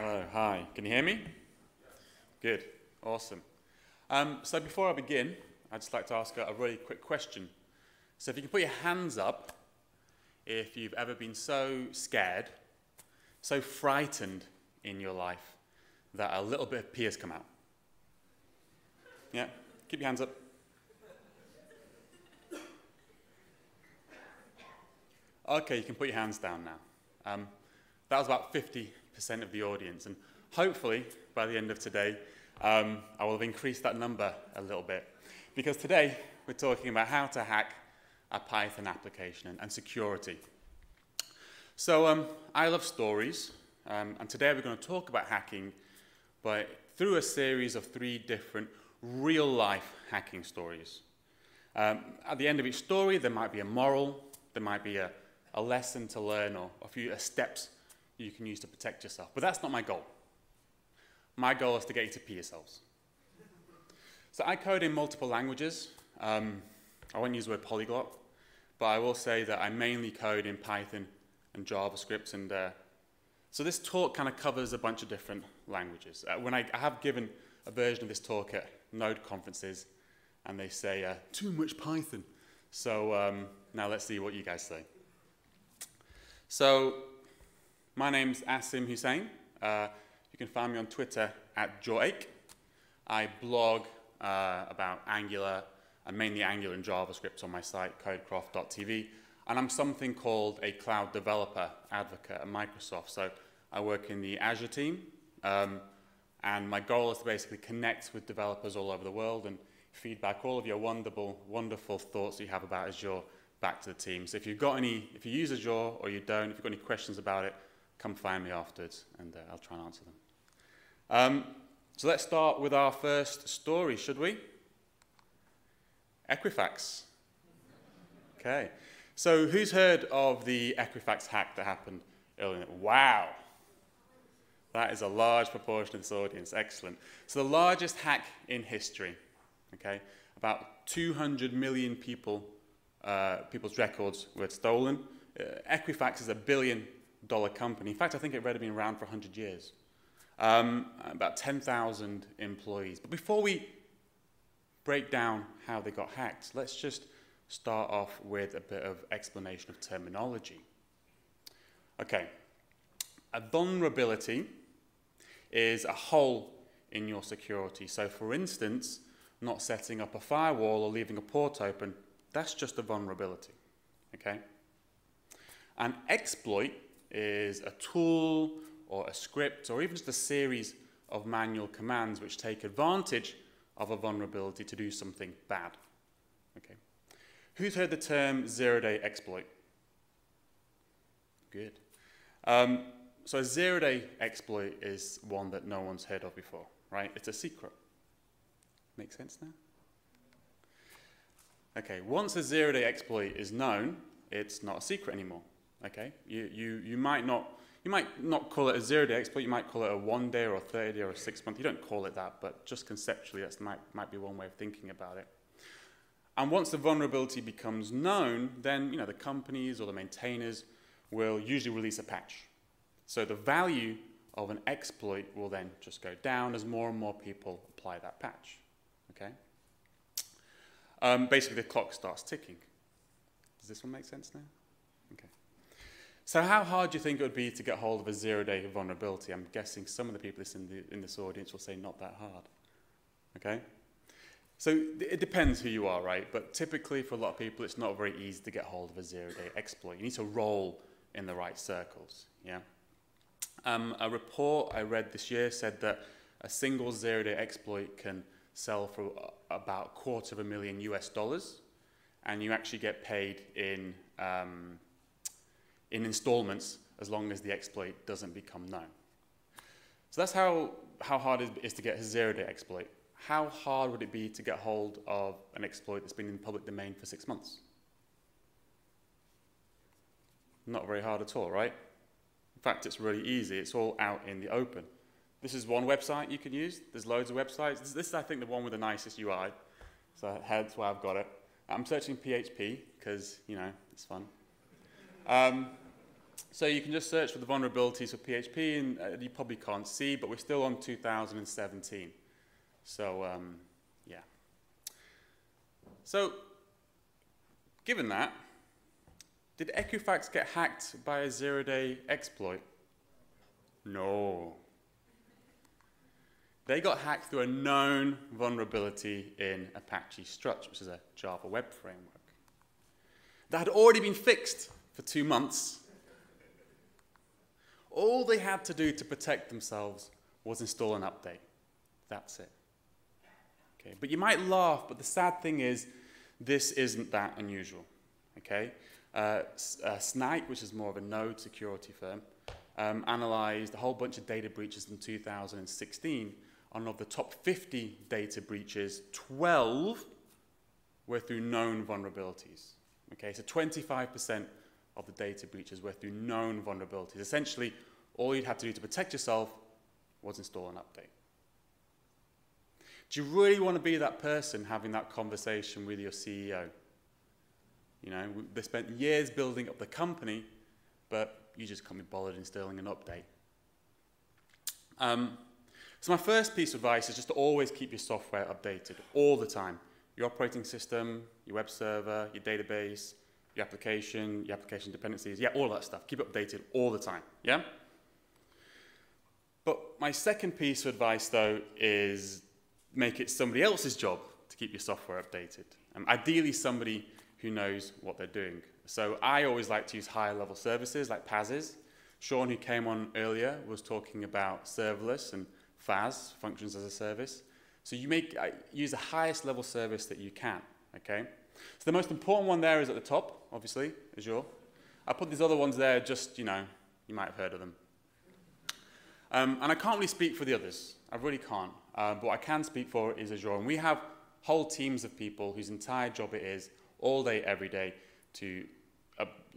Hello, hi. Can you hear me? Good, awesome. So before I begin, I'd just like to ask a really quick question. So if you can put your hands up if you've ever been so scared, so frightened in your life that a little bit of pee has come out. Yeah, keep your hands up. Okay, you can put your hands down now. That was about 50% of the audience, and hopefully by the end of today, I will have increased that number a little bit, because today we're talking about how to hack a Python application and security. So I love stories, and today we're going to talk about hacking, but through a series of 3 different real-life hacking stories. At the end of each story, there might be a moral, there might be a lesson to learn, or a few steps you can use to protect yourself. But that's not my goal. My goal is to get you to pee yourselves. So I code in multiple languages. I won't use the word polyglot, but I will say that I mainly code in Python and JavaScript. And so this talk kind of covers a bunch of different languages. When I have given a version of this talk at Node conferences, and they say, too much Python. So now let's see what you guys say. So my name's Asim Hussain. You can find me on Twitter at @Joake. I blog about Angular, and mainly Angular and JavaScript on my site, codecraft.tv. And I'm something called a cloud developer advocate at Microsoft. So I work in the Azure team, and my goal is to basically connect with developers all over the world and feedback all of your wonderful thoughts you have about Azure back to the team. So if you use Azure or you don't, if you've got any questions about it, come find me afterwards, and I'll try and answer them. So let's start with our first story, should we? Equifax. Okay. So who's heard of the Equifax hack that happened earlier? Wow. That is a large proportion of this audience. Excellent. So the largest hack in history. Okay. About 200 million people's records were stolen. Equifax is a billion-dollar company. In fact, I think it had been around for 100 years. About 10,000 employees. But before we break down how they got hacked, let's just start off with a bit of explanation of terminology. Okay, a vulnerability is a hole in your security. So for instance, not setting up a firewall or leaving a port open, that's just a vulnerability, okay? An exploit is a tool or a script or even just a series of manual commands which take advantage of a vulnerability to do something bad, okay? Who's heard the term zero-day exploit? Good. So a zero-day exploit is one that no one's heard of before, right? It's a secret. Make sense now? Okay, once a zero-day exploit is known, it's not a secret anymore, okay? You might not call it a zero-day exploit, you might call it a 1-day or a 30-day or a 6-month. You don't call it that, but just conceptually, that might be one way of thinking about it. And once the vulnerability becomes known, then the companies or the maintainers will usually release a patch. So the value of an exploit will then just go down as more and more people apply that patch, okay? Basically, the clock starts ticking. Does this one make sense now? Okay. So how hard do you think it would be to get hold of a zero-day vulnerability? I'm guessing some of the people in this audience will say not that hard, okay? So it depends who you are, right? But typically, for a lot of people, it's not very easy to get hold of a zero-day exploit. You need to roll in the right circles, yeah? A report I read this year said that a single zero-day exploit can sell for about $250,000 US, and you actually get paid in installments as long as the exploit doesn't become known. So that's how hard it is to get a zero-day exploit. How hard would it be to get hold of an exploit that's been in the public domain for 6 months? Not very hard at all, right? In fact, it's really easy. It's all out in the open. This is one website you can use. There's loads of websites. This is, I think, the one with the nicest UI. So that's why I've got it. I'm searching PHP because, it's fun. So you can just search for the vulnerabilities for PHP, and you probably can't see, but we're still on 2017. So, yeah. So, given that, did Equifax get hacked by a zero-day exploit? No. They got hacked through a known vulnerability in Apache Struts, which is a Java web framework. That had already been fixed for 2 months. All they had to do to protect themselves was install an update. That's it. Okay, but you might laugh, but the sad thing is, this isn't that unusual. Okay? Snipe, which is more of a node security firm, analyzed a whole bunch of data breaches in 2016. And of the top 50 data breaches, 12 were through known vulnerabilities. Okay, so 25% of the data breaches were through known vulnerabilities. Essentially, all you'd have to do to protect yourself was install an update. Do you really want to be that person having that conversation with your CEO? You know, they spent years building up the company, but you just can't be bothered installing an update. So my first piece of advice is just to always keep your software updated all the time. Your operating system, your web server, your database, your application dependencies, yeah, all that stuff. Keep it updated all the time, yeah? But my second piece of advice, though, is make it somebody else's job to keep your software updated. Ideally, somebody who knows what they're doing. So I always like to use higher level services like PASs. Sean, who came on earlier, was talking about serverless and FAS, functions as a service. So you use the highest level service that you can, okay? So the most important one there is at the top, obviously, Azure. I put these other ones there just, you know, you might have heard of them. And I can't really speak for the others. I really can't. But what I can speak for is Azure. And we have whole teams of people whose entire job it is, all day, every day, to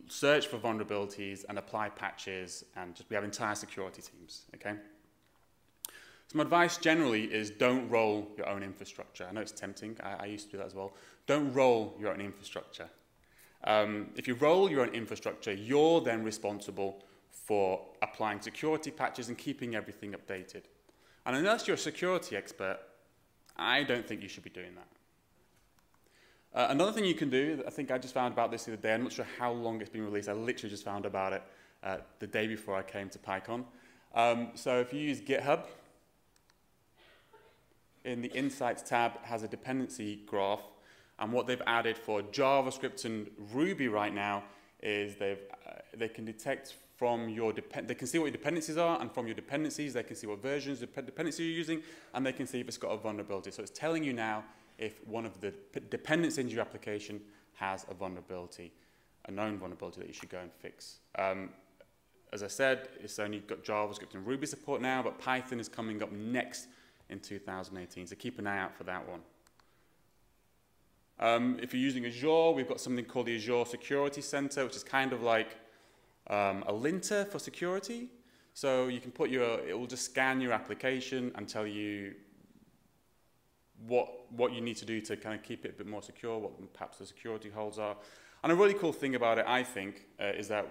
search for vulnerabilities and apply patches. And we have entire security teams, okay? So my advice generally is don't roll your own infrastructure. I know it's tempting. I used to do that as well. Don't roll your own infrastructure. If you roll your own infrastructure, you're then responsible for applying security patches and keeping everything updated. And unless you're a security expert, I don't think you should be doing that. Another thing you can do, I think I just found about this the other day. I'm not sure how long it's been released. I literally just found about it the day before I came to PyCon. So if you use GitHub, in the Insights tab, it has a dependency graph. And what they've added for JavaScript and Ruby right now is they can detect from your they can see what your dependencies are, and from your dependencies, they can see what versions of dependency you're using, and they can see if it's got a vulnerability. So it's telling you now if one of the dependencies in your application has a vulnerability, a known vulnerability that you should go and fix. As I said, it's only got JavaScript and Ruby support now, but Python is coming up next in 2018, so keep an eye out for that one. If you're using Azure, we've got something called the Azure Security Center, which is kind of like a linter for security. So you can put it will just scan your application and tell you what you need to do to kind of keep it a bit more secure, what perhaps the security holes are. And a really cool thing about it, I think, is that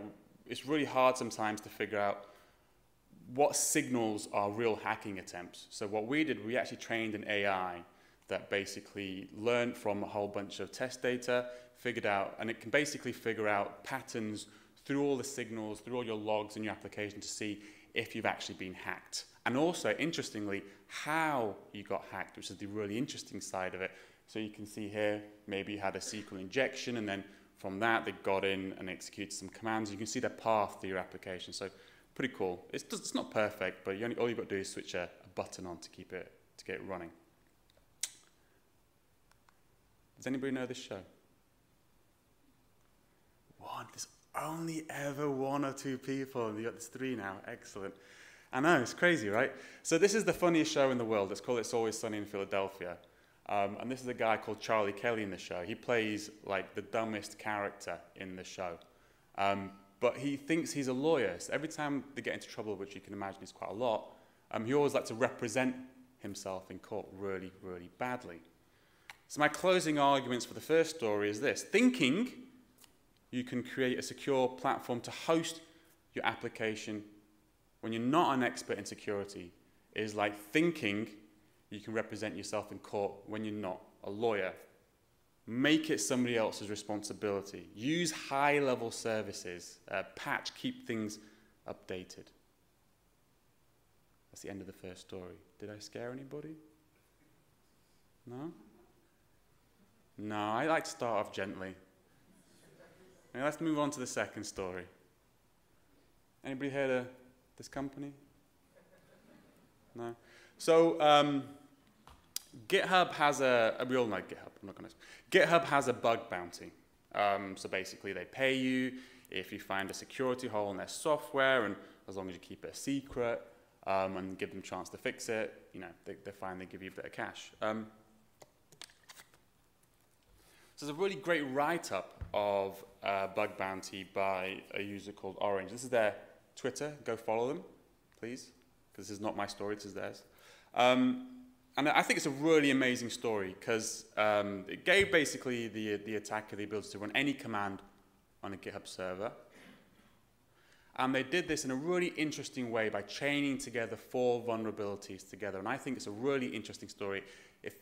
it's really hard sometimes to figure out what signals are real hacking attempts. So what we did, we actually trained an AI that basically learned from a whole bunch of test data, figured out, and it can basically figure out patterns through all the signals, through all your logs in your application to see if you've actually been hacked. And also, interestingly, how you got hacked, which is the really interesting side of it. So you can see here, maybe you had a SQL injection, and then from that, they got in and executed some commands. You can see the path through your application. So pretty cool. It's not perfect, but all you've got to do is switch a button on to get it running. Does anybody know this show? One. There's only ever one or two people. There's three now. Excellent. I know, it's crazy, right? So this is the funniest show in the world. It's called It's Always Sunny in Philadelphia. And this is a guy called Charlie Kelly in the show. He plays like the dumbest character in the show. But he thinks he's a lawyer. So every time they get into trouble, which you can imagine is quite a lot, he always likes to represent himself in court really, really badly. So my closing arguments for the first story is this. Thinking you can create a secure platform to host your application, when you're not an expert in security, is like thinking you can represent yourself in court when you're not a lawyer. Make it somebody else's responsibility. Use high-level services. Patch, keep things updated. That's the end of the first story. Did I scare anybody? No? No, I like to start off gently. Now let's move on to the second story. Anybody heard of this company? No? So, GitHub has we all know GitHub, I'm not going to. GitHub has a bug bounty. So basically they pay you if you find a security hole in their software, and as long as you keep it a secret and give them a chance to fix it, you know, they're fine, they give you a bit of cash. So there's a really great write-up of bug bounty by a user called Orange. This is their Twitter. Go follow them, please, because this is not my story, this is theirs. And I think it's a really amazing story because it gave basically the attacker the ability to run any command on a GitHub server. And they did this in a really interesting way by chaining together 4 vulnerabilities together. And I think it's a really interesting story. It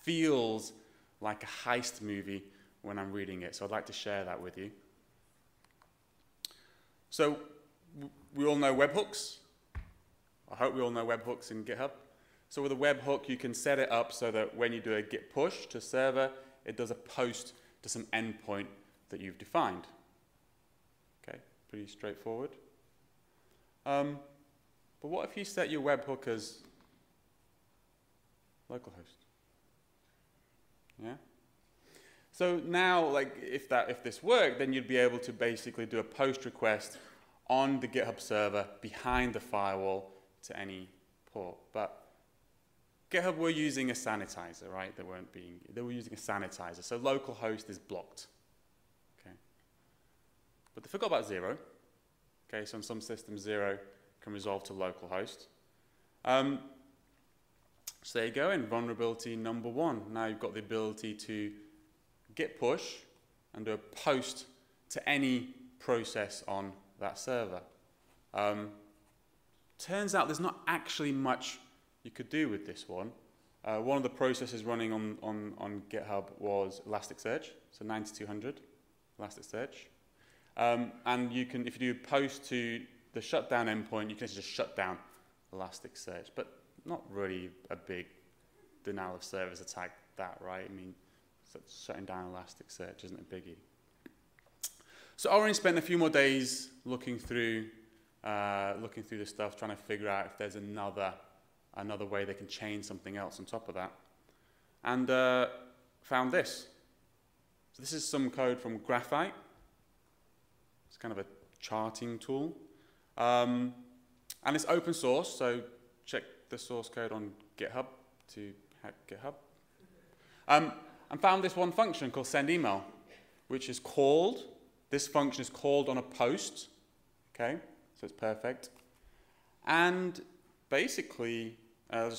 feels like a heist movie when I'm reading it. So I'd like to share that with you. So we all know webhooks. I hope we all know webhooks in GitHub. So with a webhook, you can set it up so that when you do a git push to server, it does a post to some endpoint that you've defined. Okay, pretty straightforward. But what if you set your webhook as localhost? Yeah? So now, like, if this worked, then you'd be able to basically do a post request on the GitHub server behind the firewall to any port. But GitHub were using a sanitizer, right? They were using a sanitizer, so localhost is blocked. Okay. But they forgot about 0. Okay, so on some systems 0 can resolve to localhost. So there you go, in vulnerability number 1. Now you've got the ability to git push and do a post to any process on that server. Turns out there's not actually much you could do with this one. One of the processes running on GitHub was Elasticsearch, so 9200 Elasticsearch. And you can, if you do a post to the shutdown endpoint, you can just shut down Elasticsearch, but not really a big denial of service attack that, right? I mean, shutting down Elasticsearch isn't a biggie. So Orange spent a few more days looking through the stuff, trying to figure out if there's another way they can chain something else on top of that, and found this. So this is some code from Graphite. It's kind of a charting tool, and it's open source. So check the source code on GitHub to hack GitHub. And found this one function called send email, which is called. This function is called on a post. Okay, so it's perfect, and basically. I'll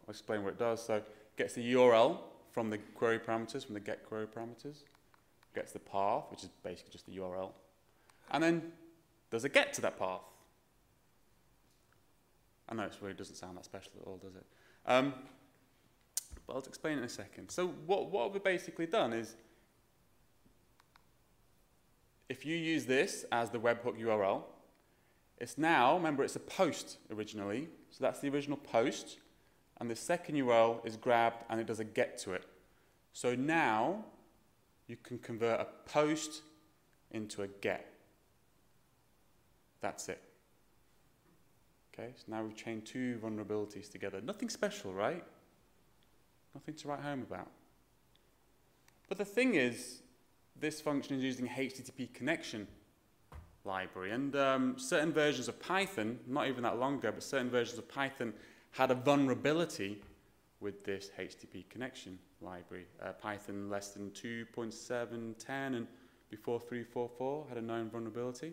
explain what it does. So it gets the URL from the query parameters, from the get query parameters, gets the path, which is basically just the URL, and then does a get to that path. I know it really doesn't sound that special at all, does it? But I'll explain it in a second. So what we've basically done is, if you use this as the webhook URL, it's now, remember, it's a post originally, so that's the original post, and the second URL is grabbed and it does a get to it. So now you can convert a post into a get. That's it. Okay, so now we've chained 2 vulnerabilities together. Nothing special, right? Nothing to write home about. But the thing is, this function is using HTTP connection library, and certain versions of Python, not even that long ago, but certain versions of Python had a vulnerability with this HTTP connection library. Python less than 2.710 and before 3.4.4 had a known vulnerability.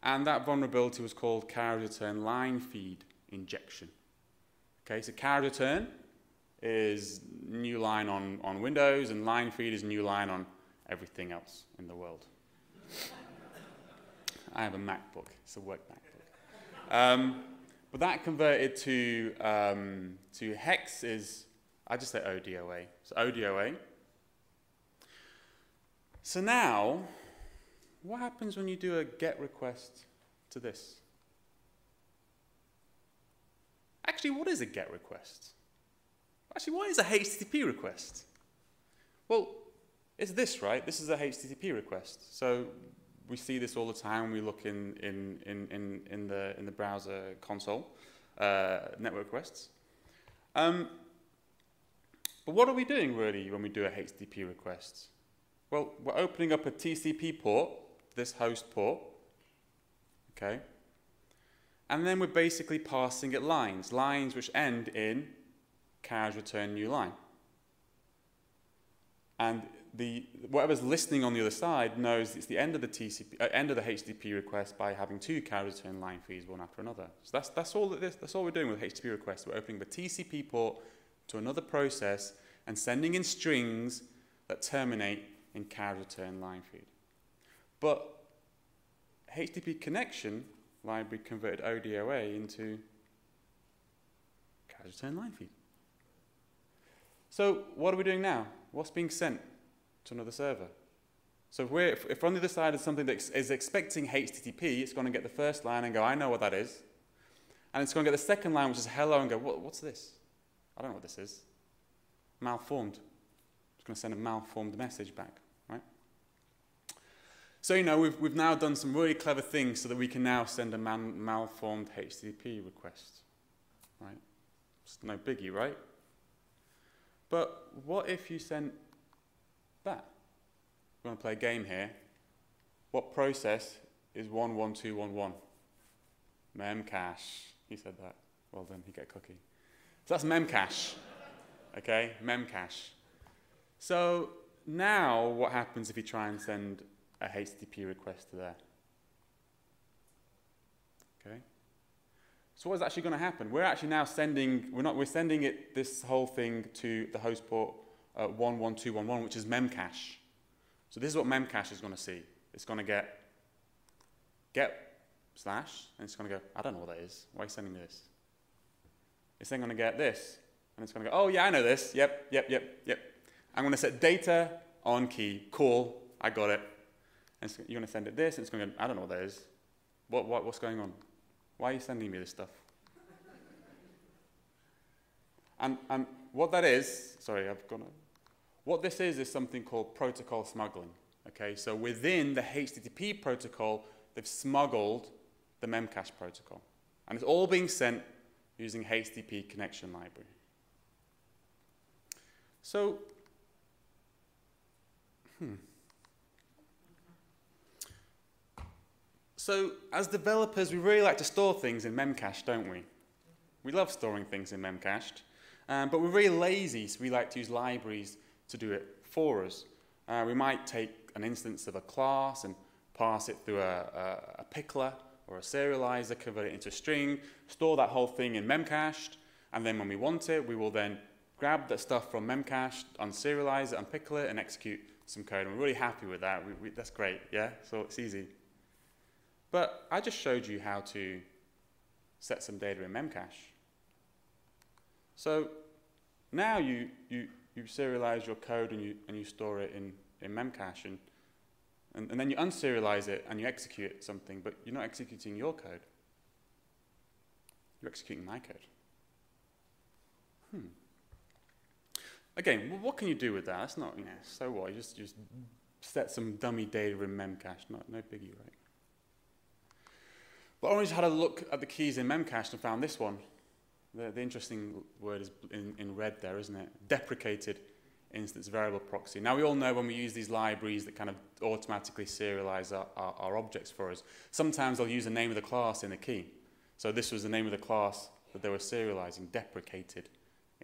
And that vulnerability was called carrier return line feed injection. Okay, so carrier return is new line on Windows, and line feed is new line on everything else in the world. I have a MacBook. It's a work MacBook. But that converted to hex is, I just say ODOA. So ODOA. So now, what happens when you do a GET request to this? Actually, what is a GET request? Actually, what is a HTTP request? Well, it's this, right? This is a HTTP request. So we see this all the time when we look in the browser console, network requests. But what are we doing really when we do a HTTP request? Well, we're opening up a TCP port, this host port, okay? And then we're basically passing it lines which end in carriage return new line. And whatever's listening on the other side knows it's the end of the HTTP request by having two carriage return line feeds one after another. So that's all we're doing with HTTP requests. We're opening the TCP port to another process and sending in strings that terminate in carriage return line feed. But HTTP connection library converted ODOA into carriage return line feed. So what are we doing now? What's being sent to another server? So if on the other side is something that is expecting HTTP, it's going to get the first line and go, I know what that is. And it's going to get the second line, which is hello, and go, what's this? I don't know what this is. Malformed. It's going to send a malformed message back, right? So, you know, we've now done some really clever things so that we can now send a malformed HTTP request, right? It's no biggie, right? But what if you sent that? We're going to play a game here. What process is 11211? Memcache. He said that. Well done, you get a cookie. So that's memcache. Okay, memcache. So now what happens if you try and send a HTTP request to there? Okay. So what's actually going to happen? We're actually now sending, we're sending it, this whole thing to the host port 11211, which is memcache. So this is what memcache is going to see. It's going to get slash, and it's going to go, I don't know what that is. Why are you sending me this? It's then going to get this, and it's going to go, oh yeah, I know this. Yep. I'm going to set data on key. Cool, I got it. And you're going to send it this, and it's going to go, I don't know what that is. What's going on? Why are you sending me this stuff? And what that is, sorry, what this is something called protocol smuggling. Okay, so within the HTTP protocol, they've smuggled the memcache protocol. And it's all being sent using HTTP connection library. So, So, as developers, we really like to store things in memcache, don't we? We love storing things in memcached, but we're really lazy, so we like to use libraries to do it for us. We might take an instance of a class and pass it through a pickler or a serializer, convert it into a string, store that whole thing in memcached, and then when we want it, we will then grab that stuff from memcached, unserialize it, unpickle it, and execute some code. And we're really happy with that. That's great, yeah? So it's easy. But I just showed you how to set some data in memcache. So now you serialize your code and you store it in memcache, and then you unserialize it and you execute something, but you're not executing your code. You're executing my code. Again, what can you do with that? That's not, so what? You just set some dummy data in memcache. No biggie, right? But I just had a look at the keys in memcache and found this one. The interesting word is in red there, isn't it? Deprecated instance variable proxy. Now we all know when we use these libraries that kind of automatically serialize our objects for us, sometimes they'll use the name of the class in the key. So this was the name of the class that they were serializing, deprecated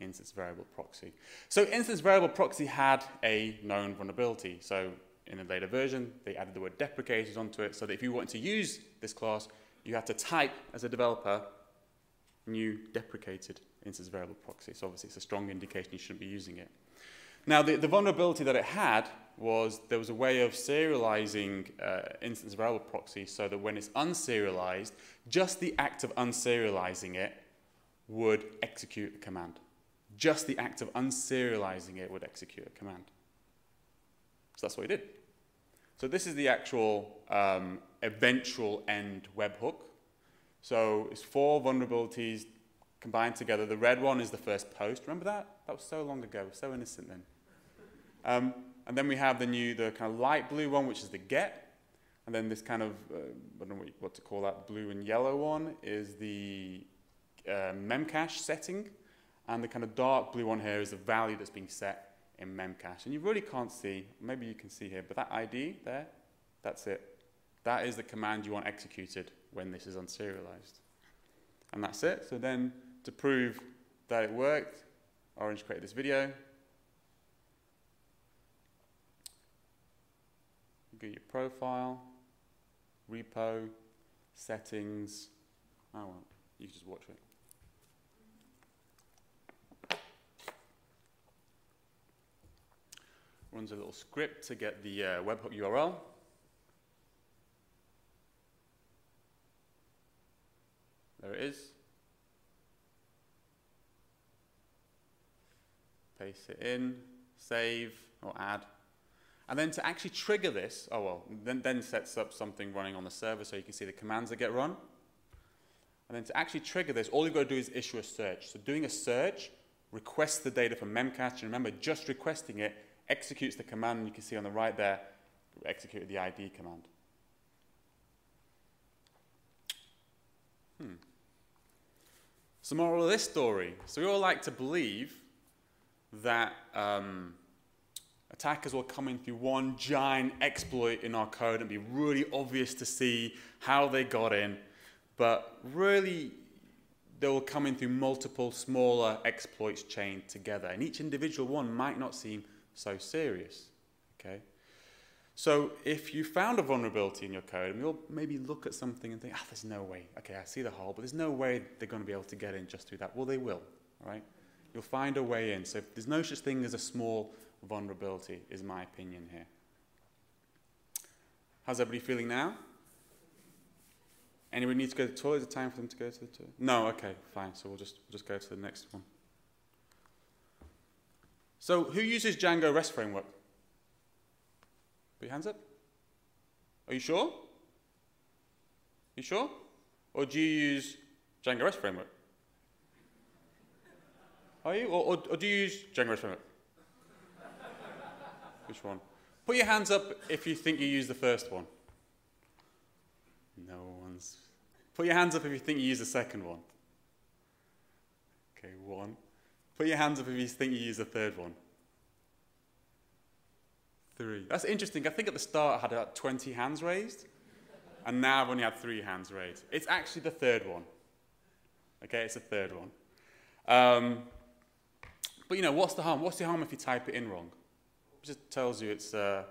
instance variable proxy. So instance variable proxy had a known vulnerability. So in a later version, they added the word deprecated onto it so that if you wanted to use this class, you have to type, as a developer, new deprecated instance variable proxy. So obviously it's a strong indication you shouldn't be using it. Now the vulnerability that it had was there was a way of serializing instance variable proxy so that when it's unserialized, just the act of unserializing it would execute the command. Just the act of unserializing it would execute a command. So that's what he did. So this is the actual eventual end webhook. So it's 4 vulnerabilities combined together. The red one is the first post. Remember that? That was so long ago, so innocent then. And then we have the kind of light blue one, which is the get. And then this kind of, I don't know what to call that, blue and yellow one is the memcache setting. And the kind of dark blue one here is the value that's being set in memcache. And you really can't see, maybe you can see here, but that ID there, that's it. That is the command you want executed when this is unserialized. And that's it. So then to prove that it worked, Orange created this video. Go your profile, repo, settings. I won't. You can just watch it. Runs a little script to get the webhook URL. There it is. Paste it in, save or add. And then to actually trigger this, then sets up something running on the server so you can see the commands that get run. And then to actually trigger this, all you've got to do is issue a search. So doing a search requests the data from memcache, and remember, just requesting it executes the command, and you can see on the right there, executed the ID command. So moral of this story. So we all like to believe that attackers will come in through one giant exploit in our code and be really obvious to see how they got in, but really they will come in through multiple smaller exploits chained together, and each individual one might not seem so serious. Okay? So if you found a vulnerability in your code, and you'll maybe look at something and think, there's no way. Okay, I see the hole, but there's no way they're going to be able to get in just through that. Well, they will, all right? You'll find a way in. So there's no such thing as a small vulnerability, is my opinion here. How's everybody feeling now? Anybody need to go to the toilet? Is it time for them to go to the toilet? No? Okay, fine. So we'll just go to the next one. So who uses Django Rest framework? Put your hands up. Are you sure? You sure? Or do you use Django Rest framework? Are you? Or do you use Django Rest framework? Which one? Put your hands up if you think you use the first one. No one's. Put your hands up if you think you use the second one. Okay, 1. Put your hands up if you think you use the third one. 3. That's interesting. I think at the start I had about 20 hands raised, and now I've only had 3 hands raised. It's actually the third one. Okay, it's the third one. But you know, what's the harm? What's the harm if you type it in wrong? It just tells you it's, it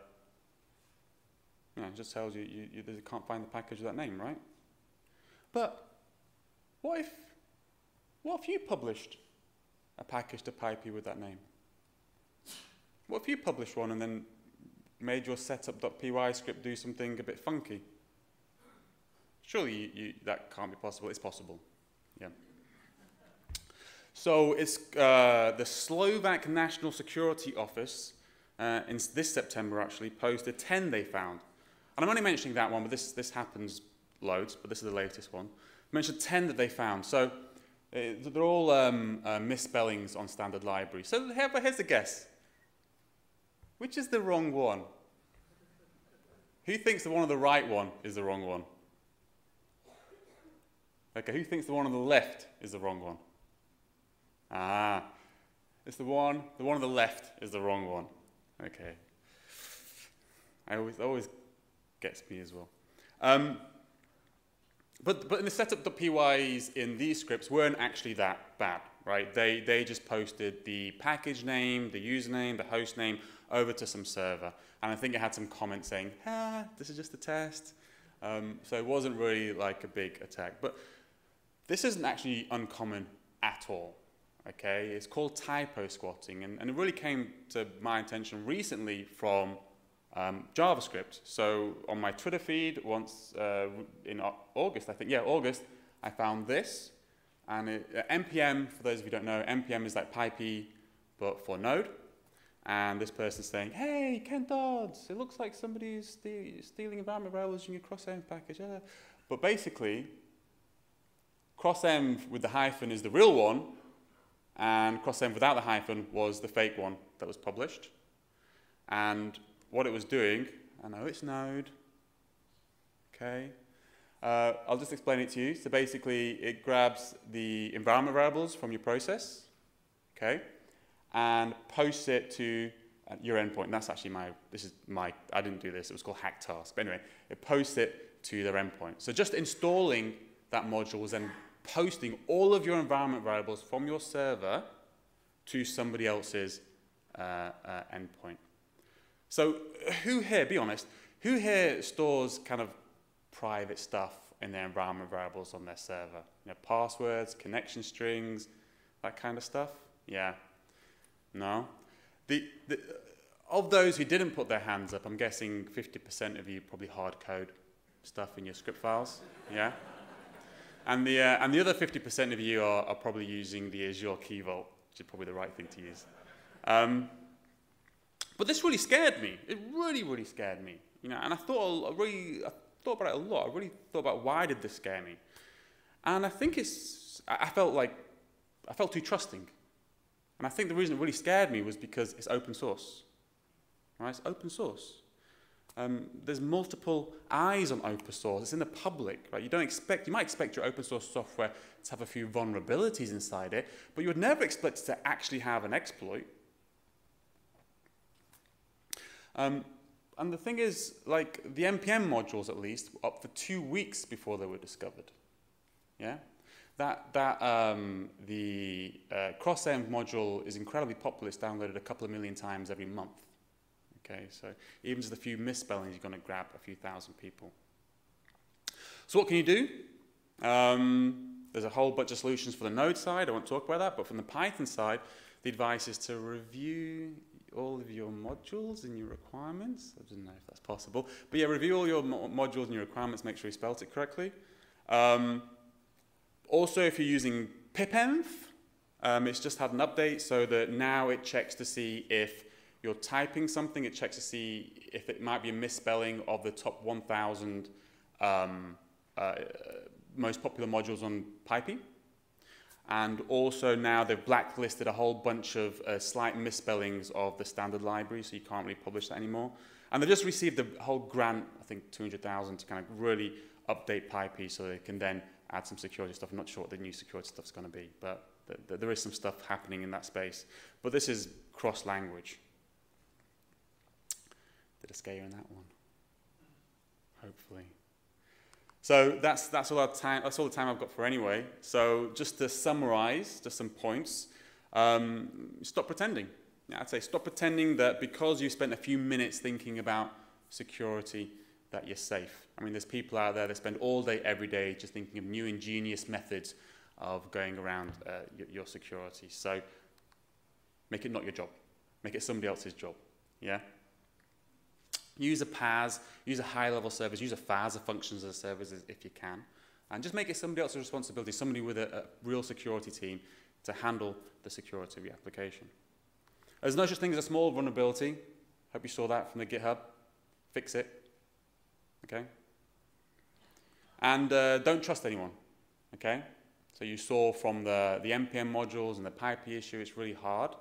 just tells you you can't find the package with that name, right? But what if you published a package to PyPy with that name? What if you published one and then made your setup.py script do something a bit funky? Surely that can't be possible. It's possible. Yeah. So it's the Slovak National Security Office in this September actually posted 10 they found. And I'm only mentioning that one, but this happens loads, but this is the latest one. I mentioned 10 that they found. So they're all misspellings on standard library. So here's a guess. Which is the wrong one? Who thinks the one on the right one is the wrong one? Okay, who thinks the one on the left is the wrong one? It's the one on the left is the wrong one. Okay. Always gets me as well. But in the setup.py's in these scripts weren't actually that bad, right? They just posted the package name, the username, the host name over to some server. And I think it had some comments saying, this is just a test. So it wasn't really like a big attack. But this isn't actually uncommon at all. Okay, it's called typo squatting, and it really came to my attention recently from JavaScript. So on my Twitter feed once in August, I think, yeah, August, I found this. And NPM, for those of you who don't know, NPM is like PyP, but for Node. And this person's saying, hey, Ken Dodds, it looks like somebody's stealing environment variables in your crosshairs package. But basically, crossenv with the hyphen is the real one, and crossenv without the hyphen was the fake one that was published. And what it was doing, I know it's Node, okay. I'll just explain it to you. So basically, it grabs the environment variables from your process, okay, and posts it to your endpoint. And that's actually I didn't do this, it was called hack task. But anyway, it posts it to their endpoint. So just installing that module was then posting all of your environment variables from your server to somebody else's endpoint. So who here, be honest, who here stores kind of private stuff in their environment variables on their server? You know, passwords, connection strings, that kind of stuff? Yeah. No? Of those who didn't put their hands up, I'm guessing 50% of you probably hard code stuff in your script files. Yeah? And the other 50% of you are probably using the Azure Key Vault, which is probably the right thing to use. But this really scared me. It really, really scared me. You know, and I thought about it a lot. I really thought about why did this scare me. And I think I felt too trusting. And I think the reason it really scared me was because it's open source. Right? It's open source. There's multiple eyes on open source. It's in the public, right? You might expect your open source software to have a few vulnerabilities inside it, but you would never expect it to actually have an exploit. And the thing is, like the NPM modules at least, were up for 2 weeks before they were discovered. Yeah, the crossenv module is incredibly popular. It's downloaded a couple of million times every month. Okay, so even just a few misspellings, you're going to grab a few thousand people. So what can you do? There's a whole bunch of solutions for the Node side. I won't talk about that. But from the Python side, the advice is to review all of your modules and your requirements. I don't know if that's possible. But yeah, review all your modules and your requirements. Make sure you spelled it correctly. Also, if you're using pipenv, it's just had an update so that now it checks to see if you're typing something. It checks to see if it might be a misspelling of the top 1,000 most popular modules on PyP. And also now they've blacklisted a whole bunch of slight misspellings of the standard library, so you can't really publish that anymore. And they've just received a whole grant, I think 200,000, to kind of really update PyP so they can then add some security stuff. I'm not sure what the new security stuff's going to be, but there is some stuff happening in that space. But this is cross-language. Did I scare you in that one? Hopefully. So that's all the time I've got for anyway. So just to summarize, just some points. Stop pretending. Yeah, I'd say stop pretending that because you spent a few minutes thinking about security, that you're safe. I mean, there's people out there that spend all day, every day, just thinking of new ingenious methods of going around your security. So make it not your job. Make it somebody else's job. Yeah. Use a PaaS, use a high-level service, use a FAS, a functions as a service if you can, and just make it somebody else's responsibility, somebody with a real security team to handle the security of your application. There's no such thing as a small vulnerability. Hope you saw that from the GitHub. Fix it. Okay? And don't trust anyone. Okay? So you saw from the NPM modules and the PyP issue, it's really hard.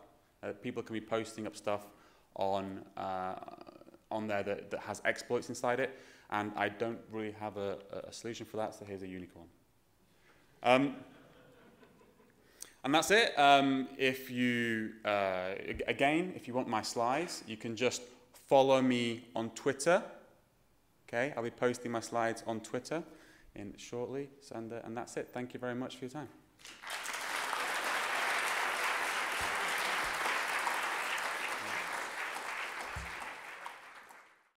People can be posting up stuff on there that has exploits inside it, and I don't really have a solution for that, so here's a unicorn. And that's it. If you want my slides, you can just follow me on Twitter. Okay, I'll be posting my slides on Twitter shortly, and that's it. Thank you very much for your time.